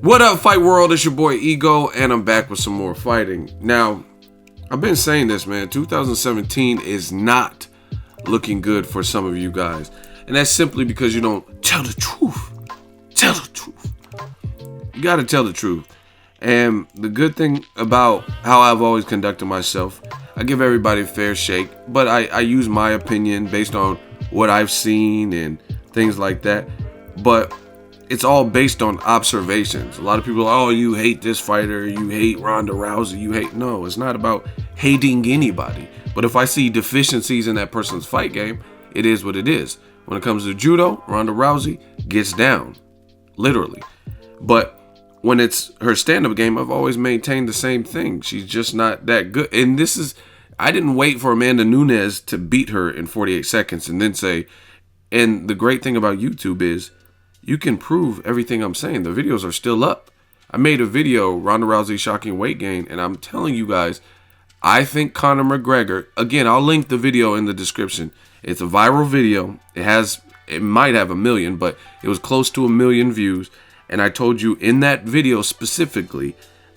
What up, Fight World? It's your boy Ego, and I'm back with some more fighting. Now, I've been saying this, man. 2017 is not looking good for some of you guys. And that's simply because you don't tell the truth. Tell the truth. You got to tell the truth. And the good thing about how I've always conducted myself, I give everybody a fair shake, but I use my opinion based on what I've seen and things like that. But it's all based on observations. A lot of people are, oh, you hate this fighter, you hate Ronda Rousey, you hate... No, it's not about hating anybody. But if I see deficiencies in that person's fight game, it is what it is. When it comes to judo, Ronda Rousey gets down, literally. But when it's her stand-up game, I've always maintained the same thing. She's just not that good. And this is... I didn't wait for Amanda Nunes to beat her in 48 seconds and then say... And the great thing about YouTube is you can prove everything I'm saying. The videos are still up. I made a video, Ronda Rousey shocking weight gain, and I'm telling you guys, I think Conor McGregor, again, I'll link the video in the description. It's a viral video. It might have 1 million, but it was close to 1 million views. And I told you in that video specifically,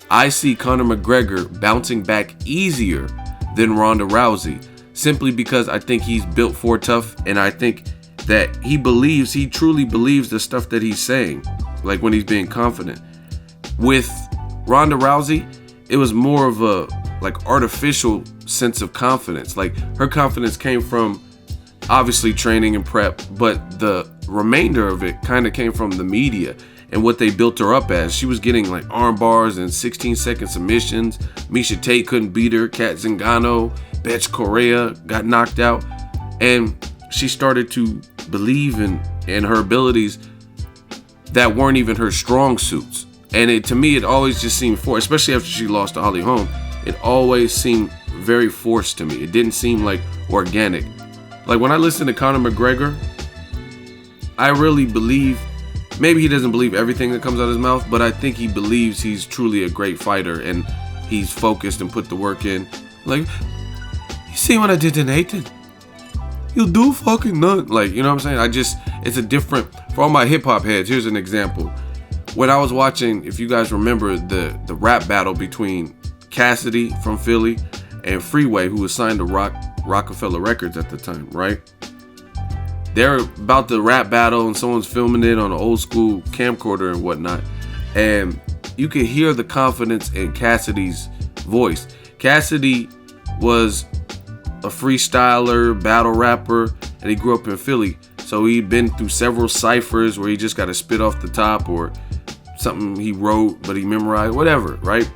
I see Conor McGregor bouncing back easier than Ronda Rousey, simply because I think he's built for tough, and I think that he truly believes the stuff that he's saying, like when he's being confident. With Ronda Rousey, it was more of a like artificial sense of confidence. Like her confidence came from obviously training and prep, but the remainder of it kind of came from the media and what they built her up as. She was getting like arm bars and 16-second submissions. Miesha Tate couldn't beat her. Kat Zingano, Betch Correa got knocked out, and she started to believe in her abilities that weren't even her strong suits. And to me, it always just seemed forced, especially after she lost to Holly Holm. It always seemed very forced to me. It didn't seem like organic. Like when I listen to Conor McGregor, I really believe, maybe he doesn't believe everything that comes out of his mouth, but I think he believes he's truly a great fighter and he's focused and put the work in. Like, you see what I did to Nathan? You do fucking nothing. Like, you know what I'm saying? It's a different, for all my hip hop heads, here's an example. When I was watching, if you guys remember the rap battle between Cassidy from Philly and Freeway, who was signed to Rockefeller Records at the time, right? They're about the rap battle and someone's filming it on an old school camcorder and whatnot. And you could hear the confidence in Cassidy's voice. Cassidy was a freestyler, battle rapper, and he grew up in Philly. So he'd been through several ciphers where he just got to spit off the top or something he wrote, but he memorized, whatever, right?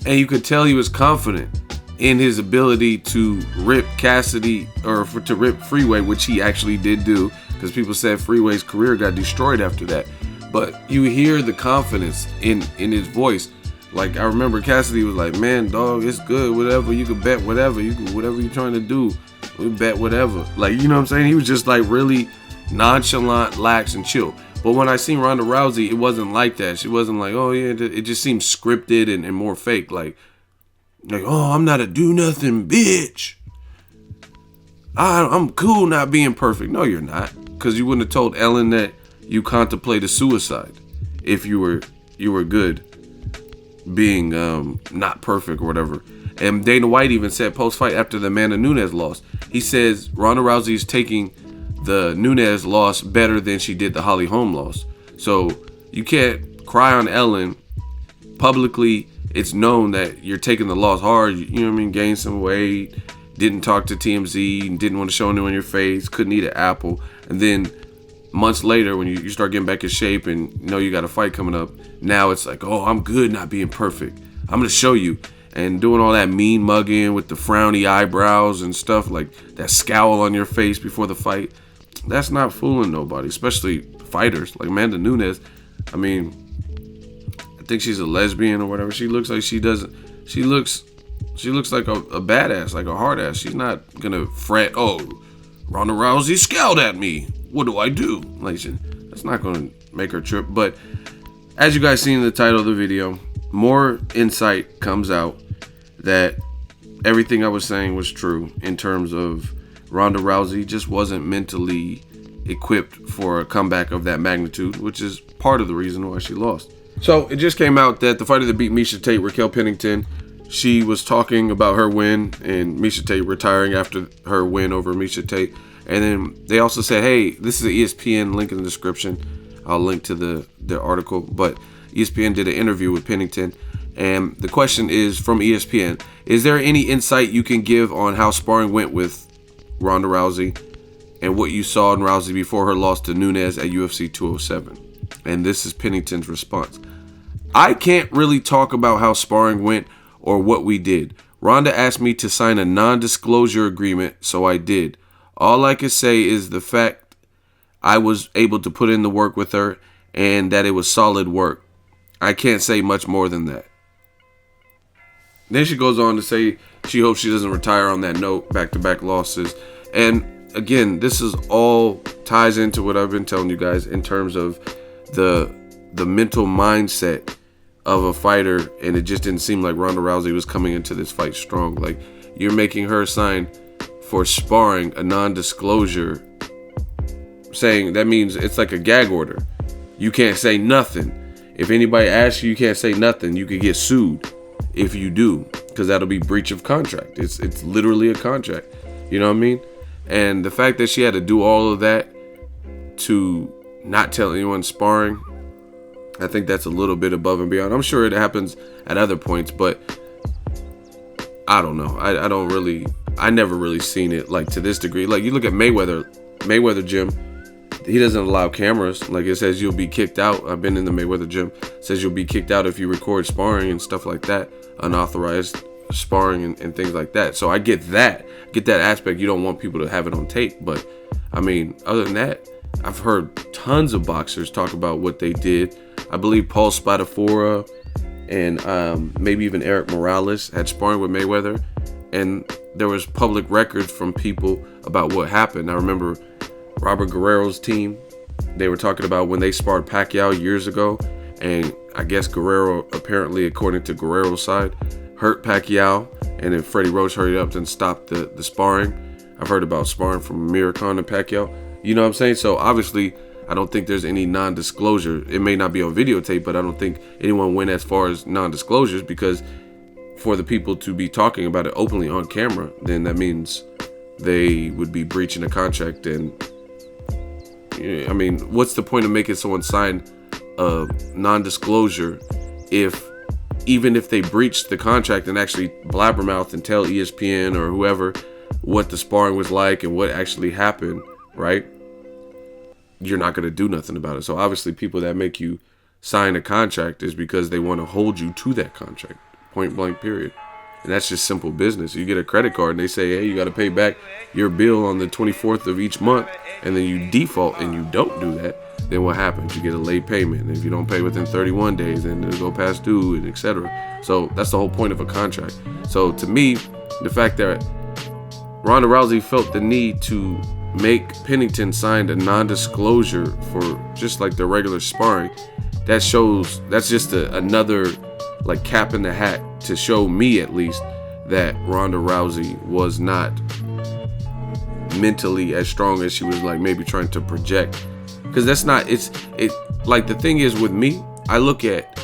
And you could tell he was confident in his ability to rip Cassidy to rip Freeway, which he actually did do, because people said Freeway's career got destroyed after that. But you hear the confidence in his voice. Like, I remember Cassidy was like, man, dog, it's good, whatever, you can bet whatever, whatever you're trying to do, we bet whatever. Like, you know what I'm saying? He was just like really nonchalant, lax, and chill. But when I seen Ronda Rousey, it wasn't like that. She wasn't like, oh yeah, it just seemed scripted and more fake. Like, oh, I'm not a do-nothing bitch. I'm cool not being perfect. No, you're not. Because you wouldn't have told Ellen that you contemplated suicide if you were good being not perfect or whatever. And Dana White even said post-fight after the Amanda Nunes loss, he says Ronda Rousey is taking the Nunes loss better than she did the Holly Holm loss. So you can't cry on Ellen. Publicly, it's known that you're taking the loss hard. You know what I mean? Gained some weight, didn't talk to TMZ, didn't want to show anyone your face, couldn't eat an apple. And then months later, when you start getting back in shape and you know you got a fight coming up, now it's like, oh, I'm good not being perfect. I'm going to show you. And doing all that mean mugging with the frowny eyebrows and stuff, like that scowl on your face before the fight, that's not fooling nobody, especially fighters like Amanda Nunes. I mean, I think she's a lesbian or whatever. She looks like she doesn't. She looks like a badass, like a hard ass. She's not gonna fret. Oh, Ronda Rousey scowled at me. What do I do? Like, that's not gonna make her trip. But as you guys seen in the title of the video, more insight comes out that everything I was saying was true in terms of Ronda Rousey just wasn't mentally equipped for a comeback of that magnitude, which is part of the reason why she lost. So it just came out that the fighter that beat Miesha Tate, Raquel Pennington, she was talking about her win and Miesha Tate retiring after her win over Miesha Tate. And then they also said, hey, this is an ESPN link in the description. I'll link to the article. But ESPN did an interview with Pennington. And the question is from ESPN, is there any insight you can give on how sparring went with Ronda Rousey and what you saw in Rousey before her loss to Nunes at UFC 207? And this is Pennington's response. I can't really talk about how sparring went or what we did. Ronda asked me to sign a non-disclosure agreement, so I did. All I can say is the fact I was able to put in the work with her and that it was solid work. I can't say much more than that. Then she goes on to say she hopes she doesn't retire on that note, back-to-back losses. And again, this is all ties into what I've been telling you guys in terms of the mental mindset of a fighter, and it just didn't seem like Ronda Rousey was coming into this fight strong. Like, you're making her sign for sparring a non-disclosure, saying that means it's like a gag order. You can't say nothing. If anybody asks you, you can't say nothing. You could get sued if you do, because that'll be breach of contract. It's literally a contract. You know what I mean? And the fact that she had to do all of that to not tell anyone sparring, I think that's a little bit above and beyond. I'm sure it happens at other points, but I don't know. I never really seen it like to this degree. Like, you look at Mayweather gym, he doesn't allow cameras. Like, it says you'll be kicked out. I've been in the Mayweather gym. It says you'll be kicked out if you record sparring and stuff like that, unauthorized sparring and things like that. So I get that aspect. You don't want people to have it on tape, but I mean, other than that, I've heard tons of boxers talk about what they did. I believe Paul Spadafora and maybe even Eric Morales had sparring with Mayweather, and there was public records from people about what happened. I remember Robert Guerrero's team, they were talking about when they sparred Pacquiao years ago, and I guess Guerrero, apparently according to Guerrero's side, hurt Pacquiao, and then Freddie Roach hurried up and stopped the sparring. I've heard about sparring from Amir Khan and Pacquiao. You know what I'm saying? So obviously, I don't think there's any non-disclosure. It may not be on videotape, but I don't think anyone went as far as non-disclosures, because for the people to be talking about it openly on camera, then that means they would be breaching a contract. And I mean, what's the point of making someone sign a non-disclosure even if they breach the contract and actually blabbermouth and tell ESPN or whoever what the sparring was like and what actually happened, right? You're not going to do nothing about it. So obviously people that make you sign a contract is because they want to hold you to that contract, point blank period. And that's just simple business. You get a credit card and they say, hey, you got to pay back your bill on the 24th of each month, and then you default and you don't do that, then what happens? You get a late payment. And if you don't pay within 31 days, then it'll go past due, and etc. So that's the whole point of a contract. So to me, the fact that Ronda Rousey felt the need to make Pennington sign a non-disclosure for just like the regular sparring, that shows, that's just another like cap in the hat to show me at least that Ronda Rousey was not mentally as strong as she was like maybe trying to project. Because that's not, it like the thing is with me, I look at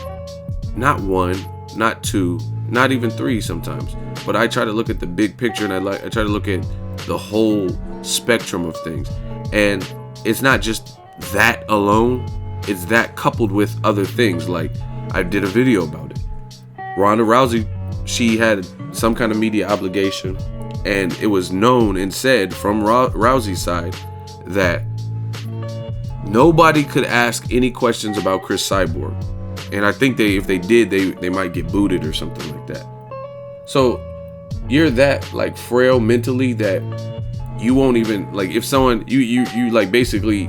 not one, not two, not even three sometimes, but I try to look at the big picture, and I try to look at the whole spectrum of things. And it's not just that alone, it's that coupled with other things. Like, I did a video about it. Ronda Rousey, she had some kind of media obligation, and it was known and said from Rousey's side that nobody could ask any questions about Chris Cyborg. And I think if they did, they might get booted or something like that. So you're that like frail mentally that you won't even, like, if someone, you like basically,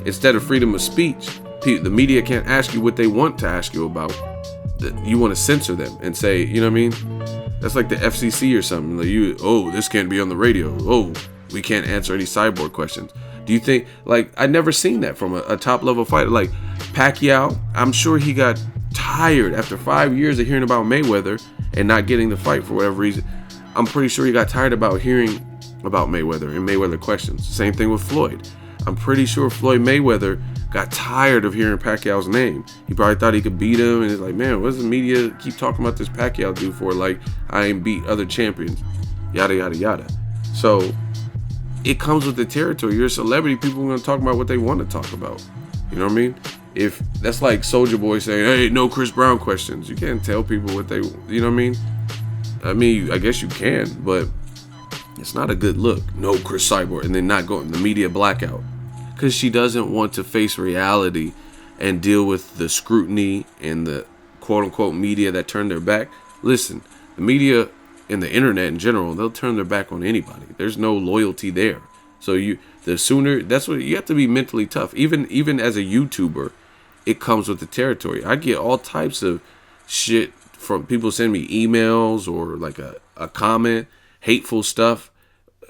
instead of freedom of speech, the media can't ask you what they want to ask you about. You want to censor them and say, you know what I mean? That's like the FCC or something. Like this can't be on the radio. Oh, we can't answer any Cyborg questions. Do you think, like, I'd never seen that from a top level fighter. Like Pacquiao, I'm sure he got tired after 5 years of hearing about Mayweather and not getting the fight for whatever reason. I'm pretty sure he got tired about hearing about Mayweather and Mayweather questions. Same thing with Floyd. I'm pretty sure Floyd Mayweather got tired of hearing Pacquiao's name. He probably thought he could beat him, and it's like, man, what does the media keep talking about this Pacquiao dude for? Like, I ain't beat other champions, yada, yada, yada. So it comes with the territory. You're a celebrity. People are going to talk about what they want to talk about. You know what I mean? If that's like Soulja Boy saying, hey, no Chris Brown questions. You can't tell people what they, you know what I mean? I guess you can, but it's not a good look. No Chris Cyborg, and then not go in the media blackout. Because she doesn't want to face reality and deal with the scrutiny and the quote-unquote media that turn their back. Listen, the media and the internet in general, they'll turn their back on anybody. There's no loyalty there. So that's what you have to be mentally tough. Even as a YouTuber, it comes with the territory. I get all types of shit from people sending me emails or like a comment, hateful stuff.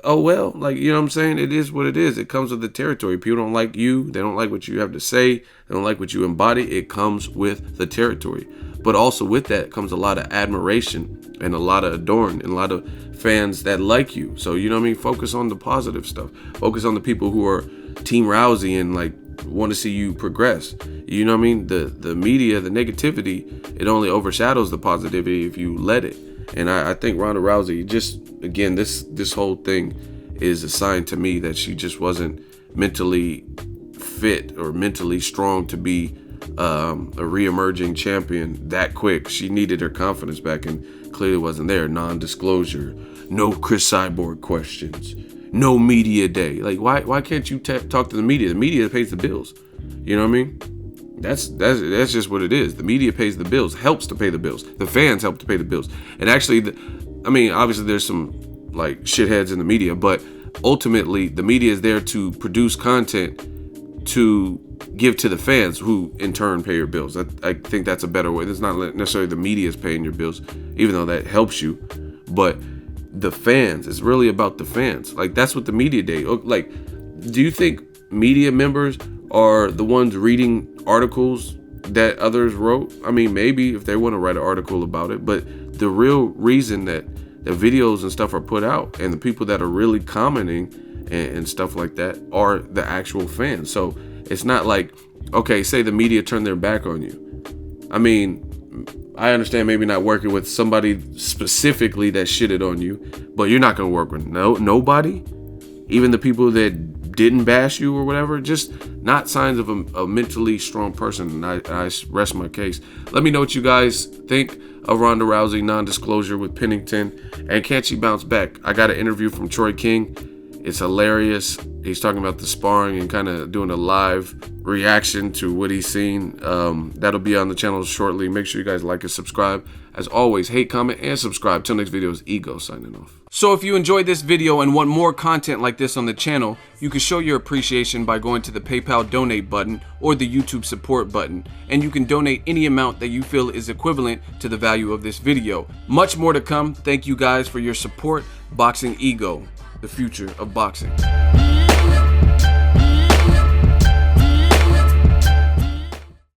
Oh, well, like, you know what I'm saying? It is what it is. It comes with the territory. People don't like you. They don't like what you have to say. They don't like what you embody. It comes with the territory. But also with that comes a lot of admiration and a lot of adoring and a lot of fans that like you. So, you know what I mean? Focus on the positive stuff. Focus on the people who are Team Rousey and like want to see you progress. You know what I mean? The media, the negativity, it only overshadows the positivity if you let it. And I think Ronda Rousey, just again, this whole thing is a sign to me that she just wasn't mentally fit or mentally strong to be a re-emerging champion that quick. She needed her confidence back and clearly wasn't there. Non-disclosure, no Chris Cyborg questions, no media day. Like, why can't you talk to the media? The media pays the bills. You know what I mean? That's just what it is. The media pays the bills, helps to pay the bills. The fans help to pay the bills. And actually, obviously there's some like shitheads in the media, but ultimately the media is there to produce content to give to the fans, who in turn pay your bills. I think that's a better way. It's not necessarily the media is paying your bills, even though that helps you, but the fans. It's really about the fans. Like, that's what the media day. Like, do you think media members are the ones reading articles that others wrote? I mean, maybe if they want to write an article about it, but the real reason that the videos and stuff are put out and the people that are really commenting and stuff like that are the actual fans. So it's not like, okay, say the media turned their back on you. I mean, I understand maybe not working with somebody specifically that shitted on you, but you're not going to work with nobody, even the people that didn't bash you or whatever. Just not signs of a mentally strong person. And I rest my case. Let me know what you guys think of Ronda Rousey non-disclosure with Pennington, and can she bounce back? I got an interview from Troy King. It's hilarious. He's talking about the sparring and kind of doing a live reaction to what he's seen. That'll be on the channel shortly. Make sure you guys like and subscribe. As always, hate, comment, and subscribe. Till next video is Ego signing off. So if you enjoyed this video and want more content like this on the channel, you can show your appreciation by going to the PayPal donate button or the YouTube support button, and you can donate any amount that you feel is equivalent to the value of this video. Much more to come. Thank you guys for your support. Boxingego, the future of boxing.